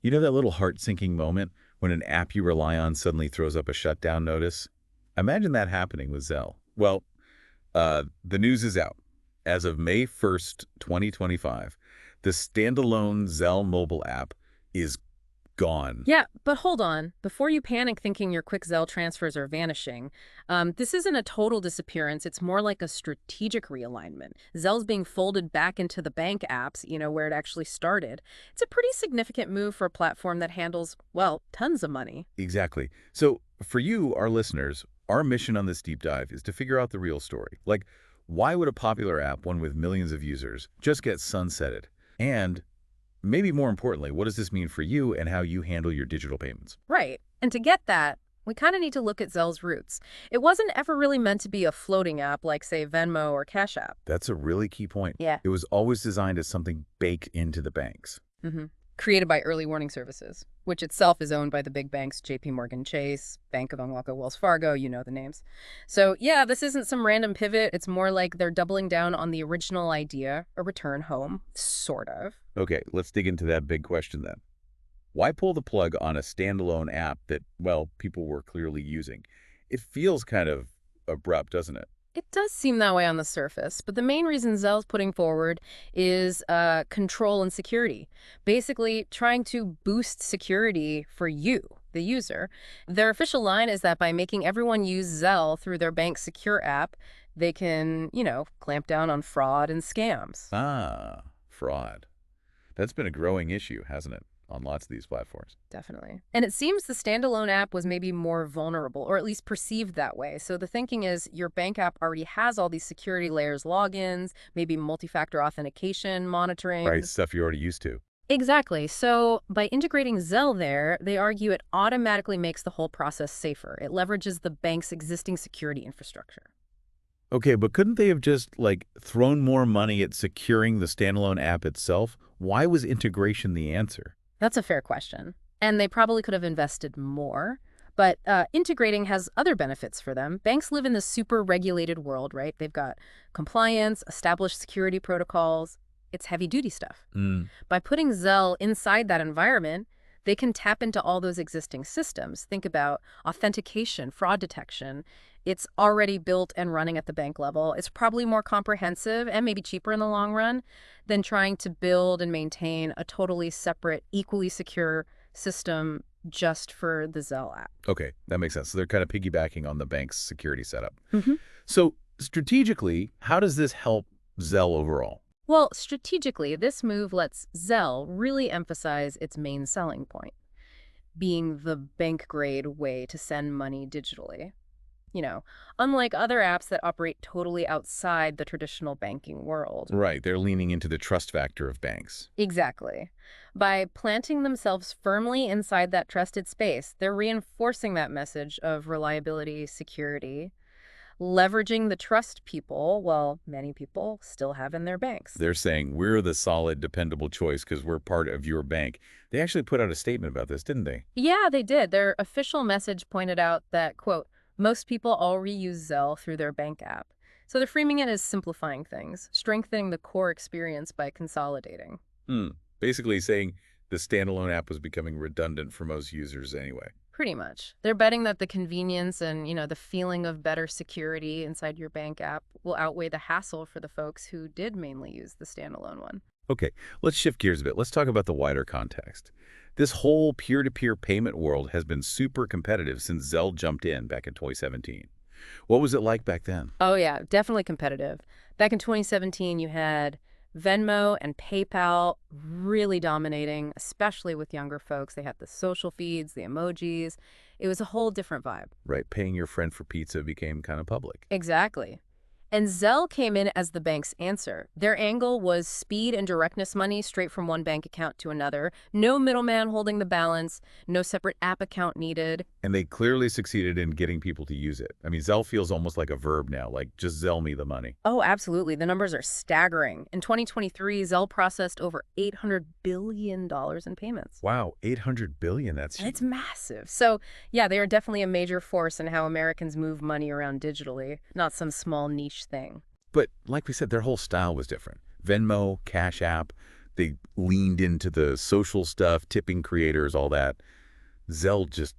You know that little heart-sinking moment when an app you rely on suddenly throws up a shutdown notice? Imagine that happening with Zelle. Well, the news is out. As of May 1st, 2025, the standalone Zelle mobile app is gone. Yeah, but hold on. Before you panic thinking your quick Zelle transfers are vanishing, this isn't a total disappearance. It's more like a strategic realignment. Zelle's being folded back into the bank apps, where it actually started. It's a pretty significant move for a platform that handles, well, tons of money. Exactly. So for you, our listeners, our mission on this deep dive is to figure out the real story. Like, why would a popular app, one with millions of users, just get sunsetted? And maybe more importantly, what does this mean for you and how you handle your digital payments? Right. And to get that, we kind of need to look at Zelle's roots. It wasn't ever really meant to be a floating app like, say, Venmo or Cash App. That's a really key point. Yeah. It was always designed as something baked into the banks. Created by Early Warning Services, which itself is owned by the big banks JP Morgan Chase, Bank of America, Wells Fargo, you know the names. So yeah, this isn't some random pivot. It's more like they're doubling down on the original idea, a return home, sort of. Okay, let's dig into that big question then. Why pull the plug on a standalone app that, well, people were clearly using? It feels kind of abrupt, doesn't it? It does seem that way on the surface, but the main reason Zelle's putting forward is control and security. Basically, trying to boost security for you, the user. Their official line is that by making everyone use Zelle through their bank's secure app, they can, clamp down on fraud and scams. Ah, fraud. That's been a growing issue, hasn't it, on lots of these platforms? Definitely. And it seems the standalone app was maybe more vulnerable, or at least perceived that way. So the thinking is your bank app already has all these security layers, logins, maybe multi-factor authentication, monitoring. Right, stuff you're already used to. Exactly. So by integrating Zelle there, they argue it automatically makes the whole process safer. It leverages the bank's existing security infrastructure. Okay, but couldn't they have just, like, thrown more money at securing the standalone app itself? Why was integration the answer? That's a fair question. And they probably could have invested more. But integrating has other benefits for them. Banks live in this super regulated world, right? They've got compliance, established security protocols. It's heavy-duty stuff. By putting Zelle inside that environment, they can tap into all those existing systems. Think about authentication, fraud detection. It's already built and running at the bank level. It's probably more comprehensive and maybe cheaper in the long run than trying to build and maintain a totally separate, equally secure system just for the Zelle app. Okay, that makes sense. So they're kind of piggybacking on the bank's security setup. hmm So strategically, how does this help Zelle overall? Well, strategically, this move lets Zelle really emphasize its main selling point, being the bank-grade way to send money digitally. Unlike other apps that operate totally outside the traditional banking world. Right, they're leaning into the trust factor of banks. Exactly. By planting themselves firmly inside that trusted space, they're reinforcing that message of reliability, security, leveraging the trust people, well, many people still have in their banks. They're saying, we're the solid, dependable choice because we're part of your bank. They actually put out a statement about this, didn't they? Yeah, they did. Their official message pointed out that, quote, most people already use Zelle through their bank app. So they're framing it as simplifying things, strengthening the core experience by consolidating. Basically saying the standalone app was becoming redundant for most users anyway. Pretty much. They're betting that the convenience and, the feeling of better security inside your bank app will outweigh the hassle for the folks who did mainly use the standalone one. Okay, let's shift gears a bit. Let's talk about the wider context. This whole peer-to-peer payment world has been super competitive since Zelle jumped in back in 2017. What was it like back then? Oh, yeah, definitely competitive. Back in 2017, you had Venmo and PayPal really dominating, especially with younger folks. They had the social feeds, the emojis. It was a whole different vibe. Right, paying your friend for pizza became kind of public. Exactly. And Zelle came in as the bank's answer. Their angle was speed and directness money straight from one bank account to another. No middleman holding the balance, no separate app account needed. And they clearly succeeded in getting people to use it. I mean, Zelle feels almost like a verb now, like just Zelle me the money. Oh, absolutely. The numbers are staggering. In 2023, Zelle processed over $800 billion in payments. Wow, 800 billion, that's And huge. it's massive. So, yeah, they are definitely a major force in how Americans move money around digitally, not some small niche thing. But like we said, their whole style was different. Venmo, Cash App, They leaned into the social stuff, tipping creators, all that. Zelle just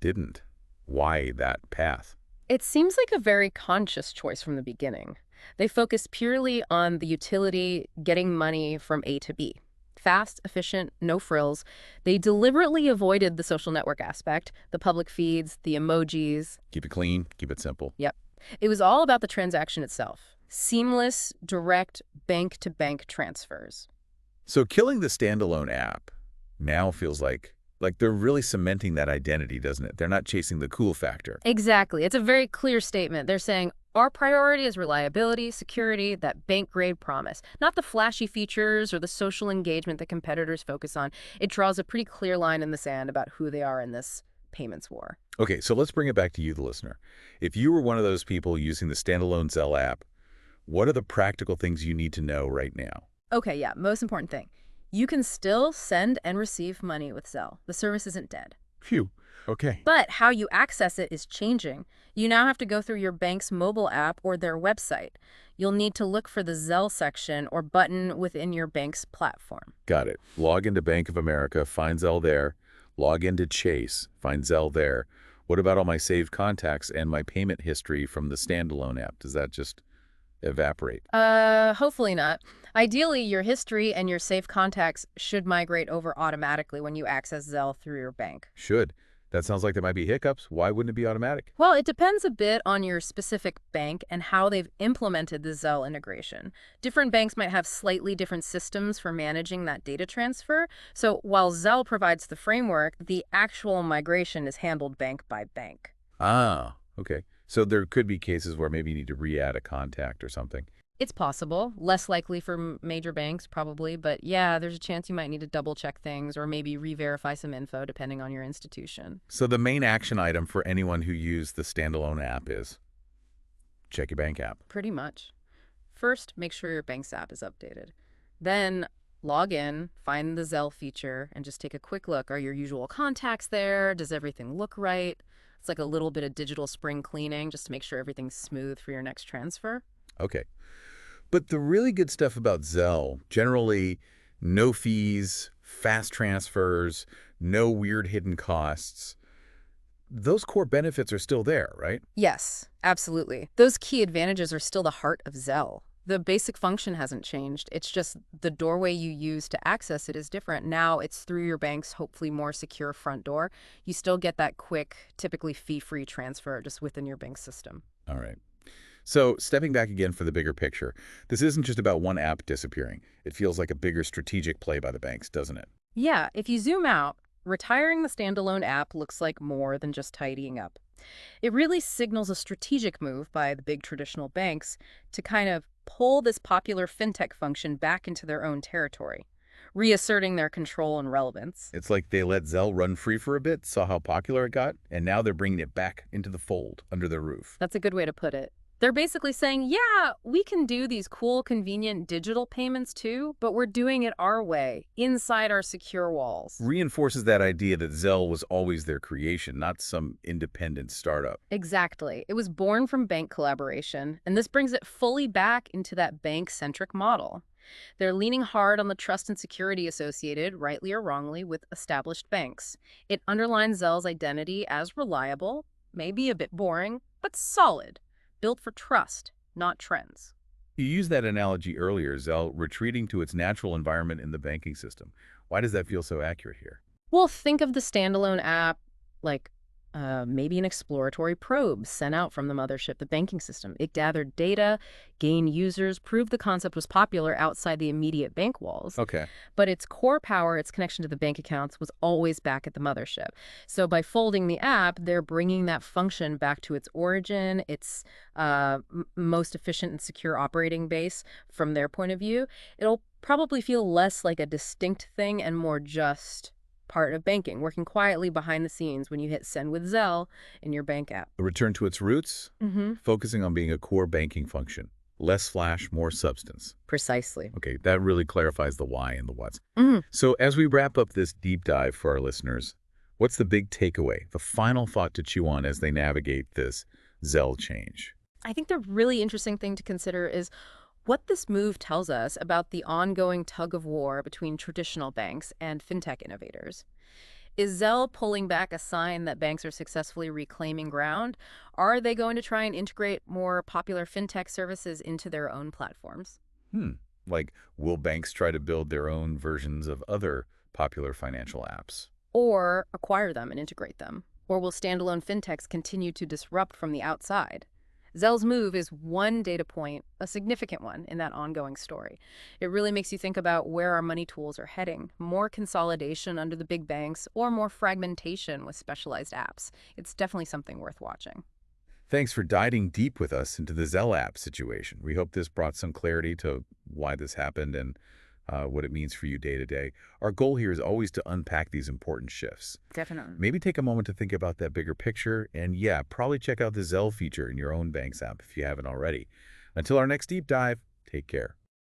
didn't. Why that path? It seems like a very conscious choice from the beginning. They focused purely on the utility, getting money from A to B. Fast, efficient, no frills. They deliberately avoided the social network aspect, the public feeds, the emojis. Keep it clean, keep it simple. Yep. It was all about the transaction itself. Seamless, direct, bank-to-bank transfers. So killing the standalone app now feels like they're really cementing that identity, doesn't it? They're not chasing the cool factor. Exactly. It's a very clear statement. They're saying, our priority is reliability, security, that bank-grade promise, not the flashy features or the social engagement that competitors focus on. It draws a pretty clear line in the sand about who they are in this payments war. Okay, so let's bring it back to you, the listener. If you were one of those people using the standalone Zelle app, what are the practical things you need to know right now? Okay, yeah, most important thing. You can still send and receive money with Zelle. The service isn't dead. Phew. Okay. But how you access it is changing. You now have to go through your bank's mobile app or their website. You'll need to look for the Zelle section or button within your bank's platform. Got it. Log into Bank of America, find Zelle there. Log into Chase, find Zelle there. What about all my saved contacts and my payment history from the standalone app? Does that just evaporate? Hopefully not. Ideally, your history and your saved contacts should migrate over automatically when you access Zelle through your bank. Should. That sounds like there might be hiccups. Why wouldn't it be automatic? Well, it depends a bit on your specific bank and how they've implemented the Zelle integration. Different banks might have slightly different systems for managing that data transfer. So while Zelle provides the framework, the actual migration is handled bank by bank. Ah, okay. So there could be cases where maybe you need to re-add a contact or something. It's possible. Less likely for major banks, probably. But yeah, there's a chance you might need to double-check things or maybe re-verify some info depending on your institution. So the main action item for anyone who used the standalone app is check your bank app. Pretty much. First, make sure your bank's app is updated. Then log in, find the Zelle feature, and just take a quick look. Are your usual contacts there? Does everything look right? It's like a little bit of digital spring cleaning just to make sure everything's smooth for your next transfer. Okay. But the really good stuff about Zelle, generally no fees, fast transfers, no weird hidden costs, those core benefits are still there, right? Yes, absolutely. Those key advantages are still the heart of Zelle. The basic function hasn't changed. It's just the doorway you use to access it is different. Now it's through your bank's hopefully more secure front door. You still get that quick, typically fee-free transfer just within your bank system. All right. So stepping back again for the bigger picture, this isn't just about one app disappearing. It feels like a bigger strategic play by the banks, doesn't it? Yeah, if you zoom out, retiring the standalone app looks like more than just tidying up. It really signals a strategic move by the big traditional banks to kind of pull this popular fintech function back into their own territory, reasserting their control and relevance. It's like they let Zelle run free for a bit, saw how popular it got, and now they're bringing it back into the fold, under their roof. That's a good way to put it. They're basically saying, yeah, we can do these cool, convenient digital payments too, but we're doing it our way, inside our secure walls. Reinforces that idea that Zelle was always their creation, not some independent startup. Exactly. It was born from bank collaboration, and this brings it fully back into that bank-centric model. They're leaning hard on the trust and security associated, rightly or wrongly, with established banks. It underlines Zelle's identity as reliable, maybe a bit boring, but solid. Built for trust, not trends. You used that analogy earlier, Zelle retreating to its natural environment in the banking system. Why does that feel so accurate here? Well, think of the standalone app like maybe an exploratory probe sent out from the mothership, the banking system. It gathered data, gained users, proved the concept was popular outside the immediate bank walls. Okay. But its core power, its connection to the bank accounts, was always back at the mothership. So by folding the app, they're bringing that function back to its origin, its most efficient and secure operating base from their point of view. It'll probably feel less like a distinct thing and more just part of banking, working quietly behind the scenes when you hit send with Zelle in your bank app. A return to its roots, focusing on being a core banking function. Less flash, more substance. Precisely. Okay, that really clarifies the why and the what's. Mm-hmm. So as we wrap up this deep dive for our listeners, what's the big takeaway, the final thought to chew on as they navigate this Zelle change? I think the really interesting thing to consider is What this move tells us about the ongoing tug of war between traditional banks and fintech innovators. Is Zelle pulling back a sign that banks are successfully reclaiming ground? Are they going to try and integrate more popular fintech services into their own platforms? Hmm. Like, will banks try to build their own versions of other popular financial apps? Or acquire them and integrate them? Or will standalone fintechs continue to disrupt from the outside? Zelle's move is one data point, a significant one in that ongoing story. It really makes you think about where our money tools are heading: more consolidation under the big banks or more fragmentation with specialized apps. It's definitely something worth watching. Thanks for diving deep with us into the Zelle app situation. We hope this brought some clarity to why this happened and what it means for you day to day. Our goal here is always to unpack these important shifts. Definitely. Maybe take a moment to think about that bigger picture, and yeah, probably check out the Zelle feature in your own bank's app if you haven't already. Until our next deep dive, take care.